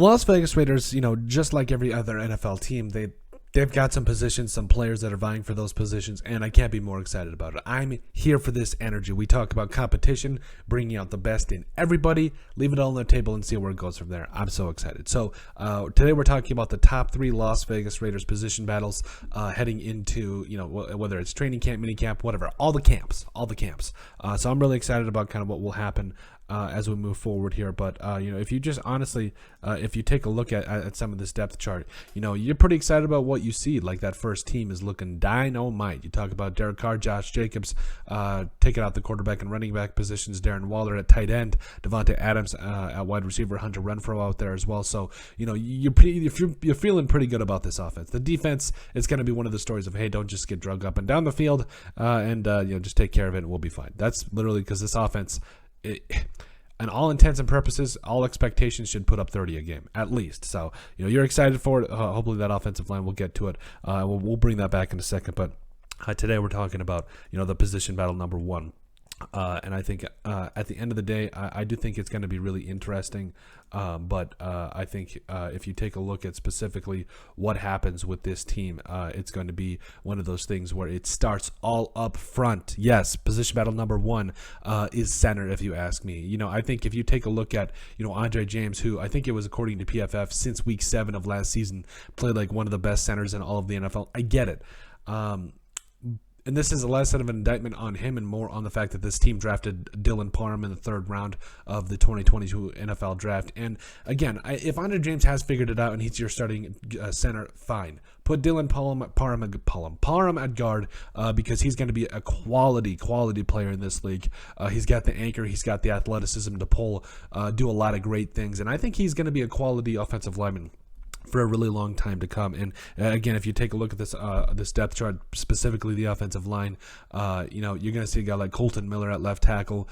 Las Vegas Raiders, just like every other NFL team, they've got some positions, some players that are vying for those positions, and I can't be more excited about it. I'm here for this energy. We talk about competition, bringing out the best in everybody, leave it all on the table and see where it goes from there. I'm so excited. So today we're talking about the top 3 Las Vegas Raiders position battles heading into, whether it's training camp, mini camp, whatever, all the camps. So I'm really excited about kind of what will happen as we move forward here. But if you just honestly, if you take a look at some of this depth chart, you're pretty excited about what you see. Like that first team is looking dynamite. You talk about Derek Carr, Josh Jacobs, taking out the quarterback and running back positions, Darren Waller at tight end, Devontae Adams at wide receiver, Hunter Renfrow out there as well. So you're feeling pretty good about this offense. The defense is going to be one of the stories of, hey, don't just get drug up and down the field, and just take care of it and we'll be fine. That's literally because this offense, and all intents and purposes, all expectations should put up 30 a game at least. So you're excited for it. Hopefully that offensive line, we'll get to it. We'll bring that back in a second. But today we're talking about the position battle number 1. And I think at the end of the day, I do think it's going to be really interesting. But I think if you take a look at specifically what happens with this team, it's going to be one of those things where it starts all up front. Yes, position battle number 1 is center, if you ask me. I think if you take a look at, Andre James, who I think it was according to PFF since week 7 of last season, played like one of the best centers in all of the NFL. I get it. And this is less of an indictment on him and more on the fact that this team drafted Dylan Parham in the 3rd round of the 2022 NFL draft. And again, if Andre James has figured it out and he's your starting center, fine. Put Dylan Parham at guard because he's going to be a quality player in this league. He's got the anchor. He's got the athleticism to do a lot of great things. And I think he's going to be a quality offensive lineman for a really long time to come. And again, if you take a look at this depth chart, specifically the offensive line, you're going to see a guy like Colton Miller at left tackle,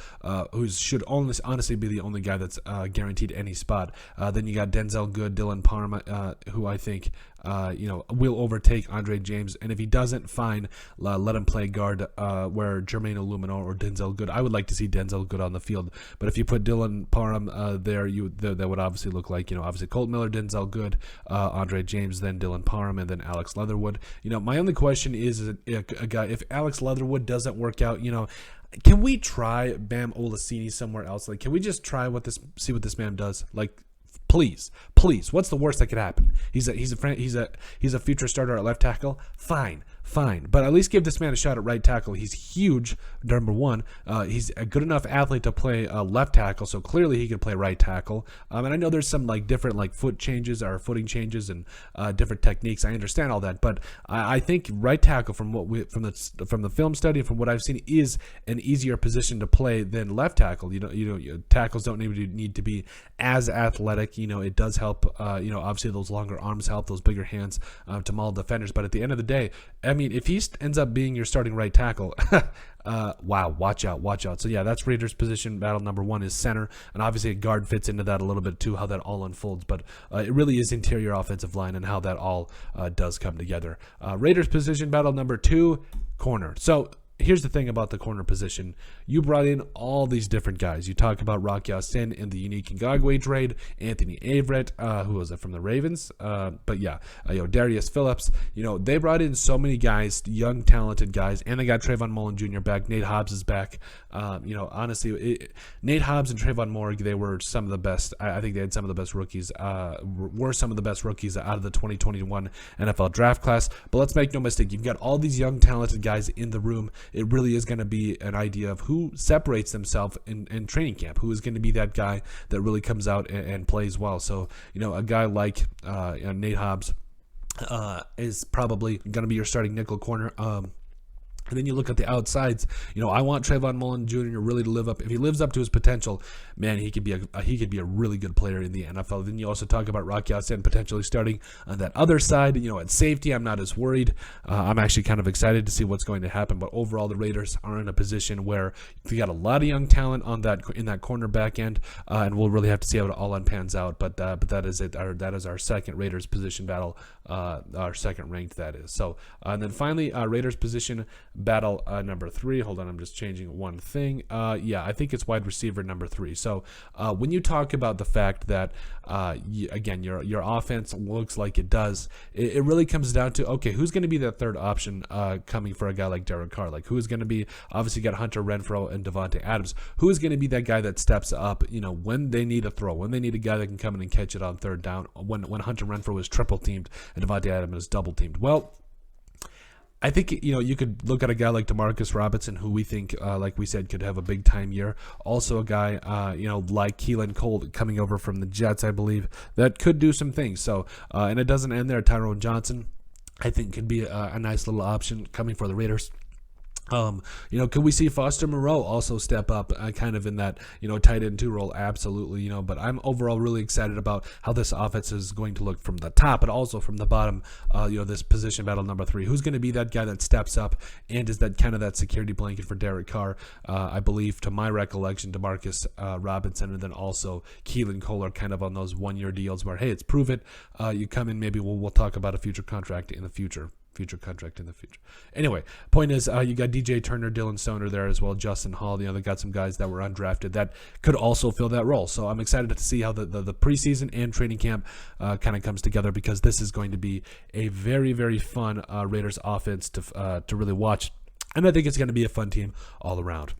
who should honestly be the only guy that's guaranteed any spot. Then you got Denzel Good, Dylan Parham, who I think will overtake Andre James, and if he doesn't, fine, let him play guard where Jermaine Illuminor or Denzel Good. I would like to see Denzel Good on the field, but if you put Dylan Parham there, that would obviously look like obviously Colt Miller, Denzel Good, Andre James, then Dylan Parham, and then Alex Leatherwood. My only question is a guy, if Alex Leatherwood doesn't work out, can we try Bam Olaseni somewhere else? Like, can we just try see what this man does? Like, please, what's the worst that could happen? He's a future starter at left tackle. Fine, but at least give this man a shot at right tackle. He's huge, number 1. He's a good enough athlete to play left tackle, so clearly he can play right tackle. And I know there's some different footing changes and different techniques. I understand all that, but I think right tackle from the film study and from what I've seen is an easier position to play than left tackle. Tackles don't need to be as athletic. It does help. Obviously those longer arms help, those bigger hands to maul defenders. But at the end of the day, I mean, if he ends up being your starting right tackle, wow, watch out. So yeah, that's Raiders position battle number 1 is center, and obviously a guard fits into that a little bit too, how that all unfolds. But it really is interior offensive line and how that all does come together. Raiders position battle number 2, corner. So here's the thing about the corner position. You brought in all these different guys. You talk about Rocky Ya-Sin in the Unique Ngakoue trade, Anthony Averett, who was it from the Ravens? But yeah, Darius Phillips. They brought in so many guys, young, talented guys, and they got Trayvon Mullen Jr. back. Nate Hobbs is back. Honestly, Nate Hobbs and Trayvon Moore, they were some of the best. I think they had some of the best rookies, were some of the best rookies out of the 2021 NFL draft class. But let's make no mistake, you've got all these young, talented guys in the room. It really is going to be an idea of who separates themselves in training camp, who is going to be that guy that really comes out and plays well. So, a guy like Nate Hobbs is probably going to be your starting nickel corner. And then you look at the outsides. I want Trayvon Mullen Jr. really to live up. If he lives up to his potential, man, he could be a really good player in the NFL. Then you also talk about Rocky Ya-Sin potentially starting on that other side. At safety, I'm not as worried. I'm actually kind of excited to see what's going to happen. But overall, the Raiders are in a position where they got a lot of young talent in that cornerback end, and we'll really have to see how it all pans out. But that is it. That is our second Raiders position battle, our second ranked, that is. So and then finally, Raiders position battle number 3. Hold on, I'm just changing one thing. Yeah, I think it's wide receiver number 3. So when you talk about the fact that, again, your offense looks like it does, it really comes down to, okay, who's going to be that third option coming for a guy like Derek Carr? Like, who's going to be, obviously, got Hunter Renfrow and Devontae Adams. Who's going to be that guy that steps up, when they need a throw, when they need a guy that can come in and catch it on third down, when Hunter Renfrow is triple teamed and Devontae Adams is double teamed? Well, I think, you could look at a guy like Demarcus Robinson, who we think, like we said, could have a big time year. Also a guy, like Keelan Cole coming over from the Jets, I believe, that could do some things. So, and it doesn't end there. Tyrone Johnson, I think, could be a nice little option coming for the Raiders. Could we see Foster Moreau also step up kind of in that, tight end 2 role? Absolutely, but I'm overall really excited about how this offense is going to look from the top, but also from the bottom, this position battle number 3. Who's going to be that guy that steps up and is that kind of that security blanket for Derek Carr? I believe, to my recollection, Demarcus Robinson and then also Keelan Cole are kind of on those 1-year deals where, hey, it's prove it. You come in, maybe we'll talk about a future contract in the future. Anyway, point is, you got DJ Turner, Dylan Stoner there as well, Justin Hall. They got some guys that were undrafted that could also fill that role. So I'm excited to see how the preseason and training camp kind of comes together, because this is going to be a very, very fun Raiders offense to really watch. And I think it's going to be a fun team all around.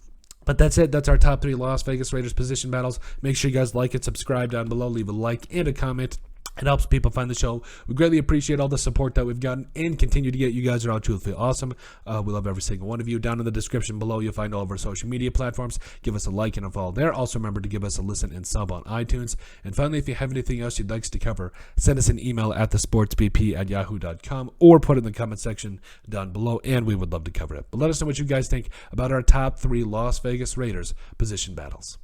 But that's it. That's our top 3 Las Vegas Raiders position battles. Make sure you guys like it, subscribe down below, leave a like and a comment. It helps people find the show. We greatly appreciate all the support that we've gotten and continue to get. You guys are all truthfully awesome. We love every single one of you. Down in the description below, you'll find all of our social media platforms. Give us a like and a follow there. Also, remember to give us a listen and sub on iTunes. And finally, if you have anything else you'd like us to cover, send us an email at thesportsbp@yahoo.com or put it in the comment section down below, and we would love to cover it. But let us know what you guys think about our top 3 Las Vegas Raiders position battles.